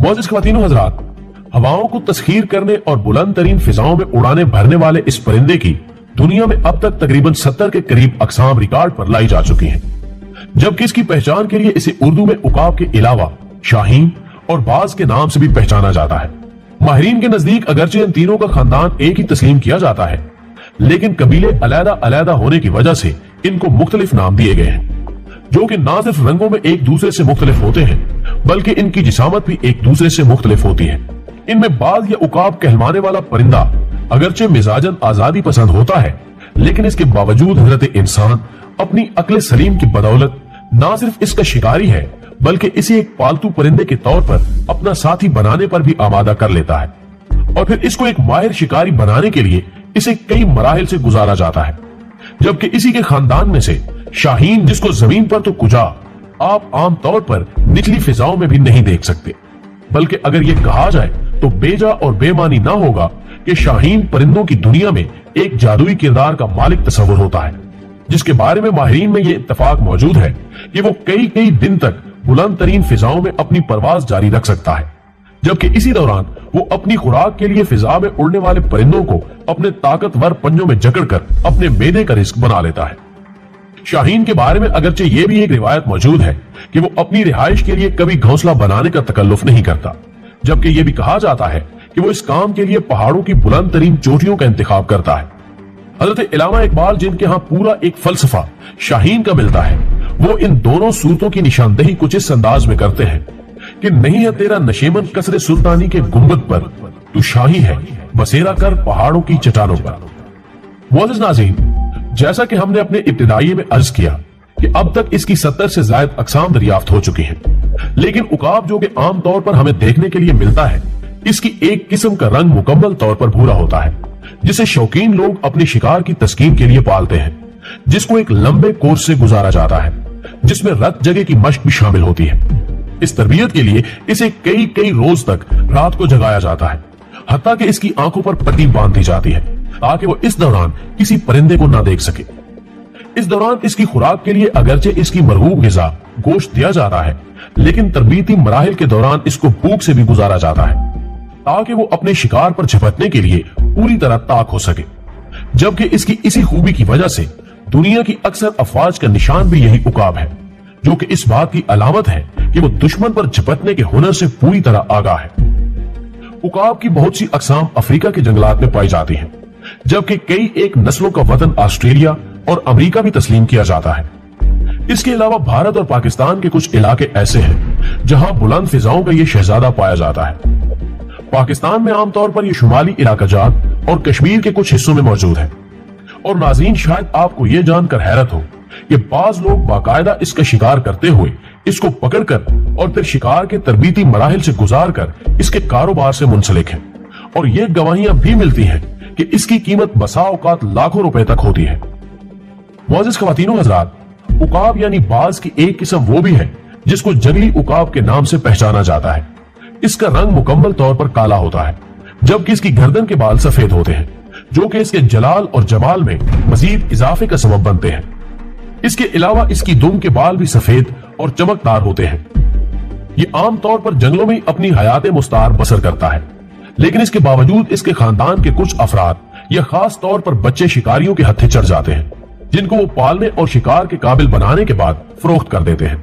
معزز خواتین و حضرات، ہواؤں کو تسخیر کرنے اور بلند ترین فضاؤں میں اڑانے بھرنے والے اس پرندے کی دنیا میں اب تک تقریباً 70 کے قریب اقسام ریکارڈ پر لائی جا چکی ہیں، جبکہ اس کی پہچان کے لیے اسے اردو میں عقاب کے علاوہ شاہین اور باز کے نام سے بھی پہچانا جاتا ہے۔ ماہرین کے نزدیک اگرچہ ان تینوں کا خاندان ایک ہی تسلیم کیا جاتا ہے، لیکن قبیلے علیحدہ علیحدہ ہونے کی وجہ سے ان کو مختلف نام دیے گئے ہیں، جو کہ نہ صرف رنگوں میں ایک دوسرے سے مختلف ہوتے ہیں بلکہ ان کی جسامت بھی ایک دوسرے سے مختلف ہوتی ہے۔ ان میں باز یا عقاب کہلوانے والا پرندہ اگرچہ مزاجاً آزادی پسند ہوتا ہے، لیکن اس کے باوجود حضرت انسان اپنی عقل سلیم کی بدولت نہ صرف اس کا شکاری ہے بلکہ اسے ایک پالتو پرندے کے طور پر اپنا ساتھی بنانے پر بھی آمادہ کر لیتا ہے، اور پھر اس کو ایک ماہر شکاری بنانے کے لیے اسے کئی مراحل سے گزارا جاتا ہے۔ جبکہ اسی کے خاندان میں سے شاہین، جس کو زمین پر تو کجا آپ عام طور پر نچلی فضاؤں میں بھی نہیں دیکھ سکتے، بلکہ اگر یہ کہا جائے تو بیجا اور بے معنی نہ ہوگا کہ شاہین پرندوں کی دنیا میں ایک جادوئی کردار کا مالک تصور ہوتا ہے، جس کے بارے میں ماہرین میں یہ اتفاق موجود ہے کہ وہ کئی دن تک بلند ترین فضاؤں میں اپنی پرواز جاری رکھ سکتا ہے، جبکہ اسی دوران وہ اپنی خوراک کے لیے فضا میں اڑنے والے پرندوں کو اپنے طاقتور پنجوں میں جکڑ کر اپنے میدے کا رزق بنا لیتا ہے۔ شاہین کے بارے میں اگرچہ یہ بھی ایک روایت موجود ہے کہ وہ اپنی رہائش کے لیے کبھی گھونسلہ بنانے کا تکلف نہیں کرتا، جبکہ یہ بھی کہا جاتا ہے کہ وہ اس کام کے لیے پہاڑوں کی بلند ترین چوٹیوں کا انتخاب کرتا ہے۔ حضرت علامہ اقبال، جن کے ہاں پورا ایک فلسفہ شاہین کا ملتا ہے، وہ ان دونوں صورتوں کی نشاندہی کچھ اس انداز میں کرتے ہیں کہ نہیں ہے تیرا نشیمن قصر سلطانی کے گنبد پر، تو شاہی ہے بسیرا کر پہاڑوں کی چٹانوں پر۔ معزز ناظرین، جیسا کہ ہم نے اپنے ابتدائی میں عرض کیا کہ اب تک اس کی 70 سے زائد اقسام دریافت ہو چکی ہیں، لیکن عقاب جو کہ عام طور پر ہمیں دیکھنے کے لیے ملتا ہے، اس کی ایک قسم کا رنگ مکمل طور پر بھورا ہوتا ہے، جسے شوقین لوگ اپنے شکار کی تسکین کے لیے پالتے ہیں، جس کو ایک لمبے کورس سے گزارا جاتا ہے، جس میں رت جگہ کی مشق بھی شامل ہوتی ہے۔ اس تربیت کے لیے اسے کئی روز تک رات کو جگایا جاتا ہے، حتیٰ کہ اس کی آنکھوں پر پٹی باندھ دی جاتی ہے تاکہ وہ اس دوران کسی پرندے کو نہ دیکھ سکے۔ اس دوران اس کی خوراک کے لیے اگرچہ اس کی مرغوب غذا گوشت دیا جاتا ہے، لیکن تربیتی مراحل کے دوران اس کو بھوک سے بھی گزارا جاتا ہے تاکہ وہ اپنے شکار پر جھپٹنے کے لیے پوری طرح طاق ہو سکے، جبکہ اس کی اسی خوبی کی وجہ سے دنیا کی اکثر افواج کا نشان بھی یہی عقاب ہے، جو کہ اس بات کی علامت ہے کہ وہ دشمن پر جھپٹنے کے ہنر سے پوری طرح آگاہ ہے۔ عقاب کی بہت سی اقسام افریقہ کے جنگلات میں پائی جاتی ہیں، جبکہ کئی ایک نسلوں کا وطن آسٹریلیا اور امریکہ بھی تسلیم کیا جاتا ہے۔ اس کے علاوہ بھارت اور پاکستان کے کچھ علاقے ایسے ہیں جہاں بلند فضاؤں کا یہ شہزادہ پایا جاتا ہے۔ پاکستان میں عام طور پر یہ شمالی علاقہ جات اور کشمیر کے کچھ حصوں میں موجود ہے، اور ناظرین شاید آپ کو یہ جان کر حیرت ہو کہ بعض لوگ باقاعدہ اس کا شکار کرتے ہوئے اس کو پکڑ کر اور پھر شکار کے تربیتی مراحل سے گزار کر اس کے کاروبار سے منسلک ہیں، اور یہ گواہیاں بھی ملتی ہیں کہ اس کی قیمت بسا اوقات لاکھوں روپے تک ہوتی ہے۔ معزز خواتین و حضرات، عقاب یعنی باز کی ایک قسم وہ بھی ہے جس کو جنگلی عقاب کے نام سے پہچانا جاتا ہے۔ اس کا رنگ مکمل طور پر کالا ہوتا ہے، جبکہ اس کی گردن کے بال سفید ہوتے ہیں، جو کہ اس کے جلال اور جمال میں مزید اضافے کا سبب بنتے ہیں۔ اس کے علاوہ اس کی دم کے بال بھی سفید اور چمکدار ہوتے ہیں۔ یہ عام طور پر جنگلوں میں اپنی حیات مستعار بسر کرتا ہے، لیکن اس کے باوجود اس کے خاندان کے کچھ افراد یا خاص طور پر بچے شکاریوں کے ہتھے چڑھ جاتے ہیں، جن کو وہ پالنے اور شکار کے قابل بنانے کے بعد فروخت کر دیتے ہیں۔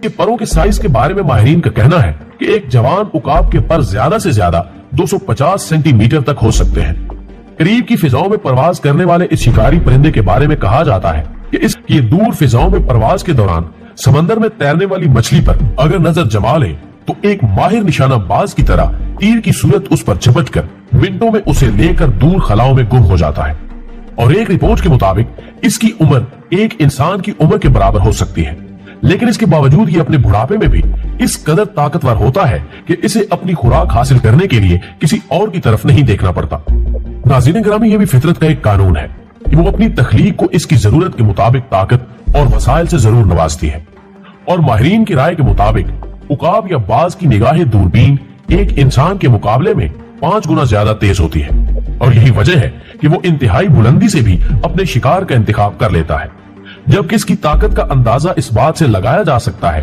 کہ پروں کے سائز کے بارے میں ماہرین کا کہنا ہے کہ ایک جوان عقاب کے پر زیادہ سے زیادہ 250 سینٹی میٹر تک ہو سکتے ہیں۔ قریب کی فضاؤں میں پرواز کرنے والے اس شکاری پرندے کے بارے میں کہا جاتا ہے کہ اس کی دور فضاؤں میں پرواز کے دوران سمندر میں تیرنے والی مچھلی پر اگر نظر جما لے تو ایک ماہر نشانہ باز کی طرح تیر کی صورت اس پر جھپٹ کر منٹوں میں اسے لے کر دور خلاؤں میں گم ہو جاتا ہے، اور ایک رپورٹ کے مطابق اس کی عمر ایک انسان کی عمر کے برابر ہو سکتی ہے، لیکن اس کے باوجود یہ اپنے بڑھاپے میں بھی اس قدر طاقتور ہوتا ہے کہ اسے اپنی خوراک حاصل کرنے کے لیے کسی اور کی طرف نہیں دیکھنا پڑتا۔ ناظرین گرامی، یہ بھی فطرت کا ایک قانون ہے کہ وہ اپنی تخلیق کو اس کی ضرورت کے مطابق طاقت اور وسائل سے ضرور نوازتی ہے، اور ماہرین کی رائے کے مطابق عقاب یا باز کی نگاہ دوربین ایک انسان کے مقابلے میں 5 گنا زیادہ تیز ہوتی ہے، اور یہی وجہ ہے کہ وہ انتہائی بلندی سے بھی اپنے شکار کا انتخاب کر لیتا ہے، جبکہ اس کی طاقت کا اندازہ اس بات سے لگایا جا سکتا ہے